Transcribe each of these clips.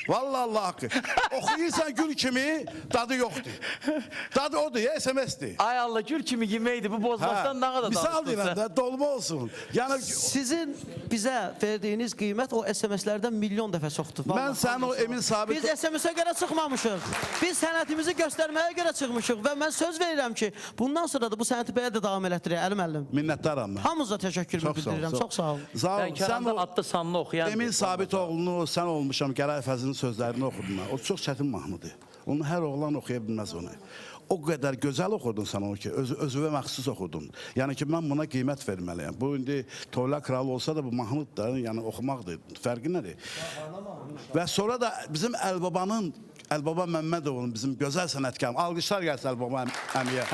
Vallahi Allah haqqı. Oxuyursan gül kimi, dadı yoxdur. Dadı odur ya, SMS-dir. Ay Allah, gül kimi yeməkdir. Bu bozmaqdan ne kadar Misal deyirəm də, dolma olsun. Yəni Sizin bizə verdiyiniz qiymət o SMS-lərdən milyon dəfə çoxdur. mən sənin o Emin Sabit... Biz SMS-ə görə çıxmamışıq. Biz sənətimizi göstərməyə görə çıxmışıq və mən söz verirəm ki, bundan sonra da bu sənəti belə də davam elətdirək, Əli müəllim. Minnətdaram mən. Hamınıza təşəkkürümü bildirirəm. Çox sağ olun. Ben Kərəmdə adlı sanlı oxuyan... Emin Sabitoğlu'nu sən olmuşam, Gəray Fəzlinin sözlərini oxudum mən. O çox çətin mahnıdır. Onu hər oğlan oxuya bilməz onu. O qədər gözəl oxudun sən onu ki, özüvə məxsus oxudun. Yəni ki, mən buna qiymət verməliyəm. Bu, indi Toylar Kralı olsa da bu mahnıdır da, yəni oxumaqdır. Fərqi nədir? Və sonra da bizim Əlbaba Məmmədovun, bizim gözəl sənətkarım. Alqışlar gəlsin Əlbaba əmiyə.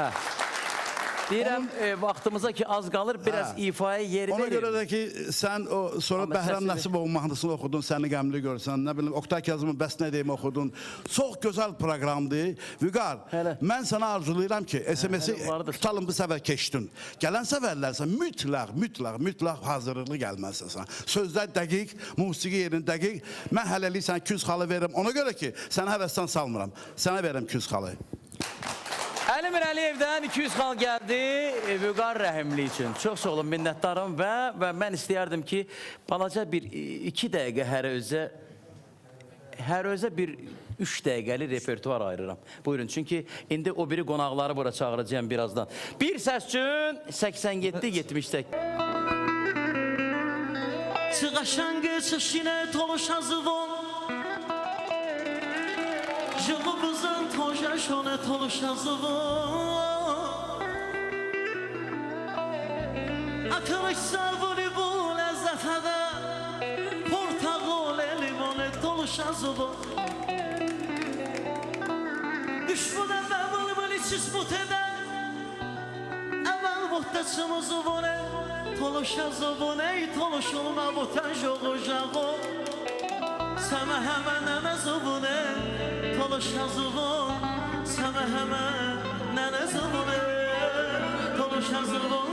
Deyirəm, vaxtımıza ki az qalır, biraz ifaya yeri verir. Ona görə də ki, sən o sonra Amma Bəhram səsini- Nəsibovun mahnısını oxudun, səni qəmli görsən, nə bilim, Oktay Kazımın Bəs nə deyim oxudun. Çox gözəl proqramdır. Vüqar, Hələ. mən sənə arzulayıram ki, SMS-i hələ vardır. tutalım bu səfər keçdin. Gələn səfərlərsə mütləq hazırlıqlı gəlməlisən sən. Sözlər dəqiq, musiqi yerin dəqiq. Mən hələlik sənə 200 xalı verirəm. Ona görə ki, sənə həvəsdən salmıram. Sənə verirəm 200 xalı. Əli Mirəliyevdən 200 xal gəldi Vüqar Rəhimli üçün. Çox sağ olun, minnətdarım və mən istəyərdim ki, balaca bir 2 dəqiqə hər özə bir 3 dəqiqəli repertuar ayırıram. Buyurun, çünki indi o biri qonaqları bura çağıracağım birazdan. Bir səs üçün 87-78. Çıqaşangı çeşinə toluşan zıvon Jığımızın tojaşone toluşan zıvon Atılışsa voleybool əzzətədə Portağol limone toluşan zıvon Düşmün əvvəl vılı çiz mutədə Əvvəl muhtəçımı zıvone Toluşan zıvone Toluşulma mutan joğu jago Səmə həmən nənə zıvone Toluşan zıvon Səmə həmən nənə zıvone Toluşan zıvon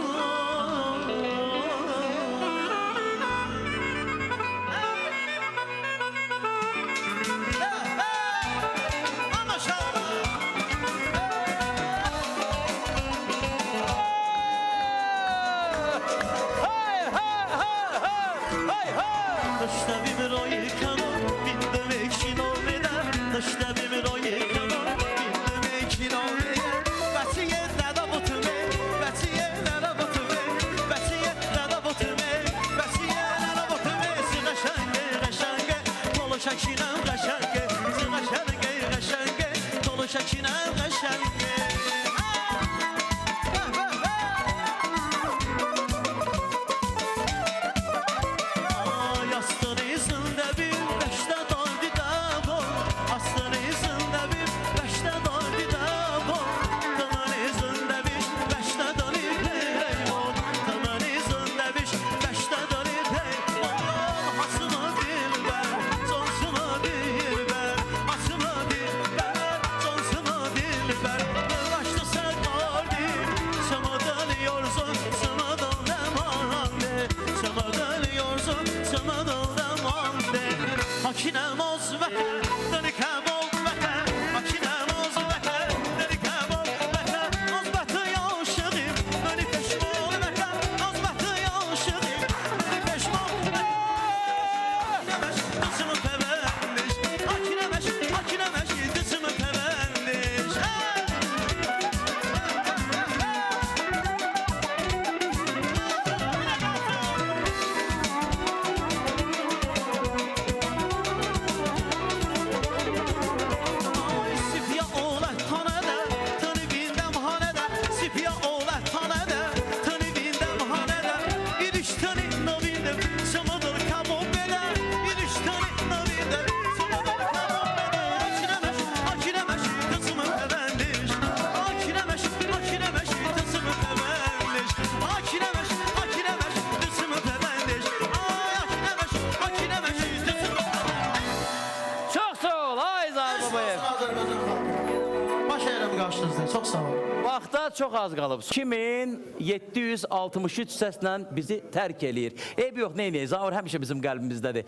Çok sağ olun. Vaxta çox az qalıb. 2763 səslə bizi tərk eləyir. Eyb yox, neynəyək? Zaur həmişə bizim qəlbimizdədir.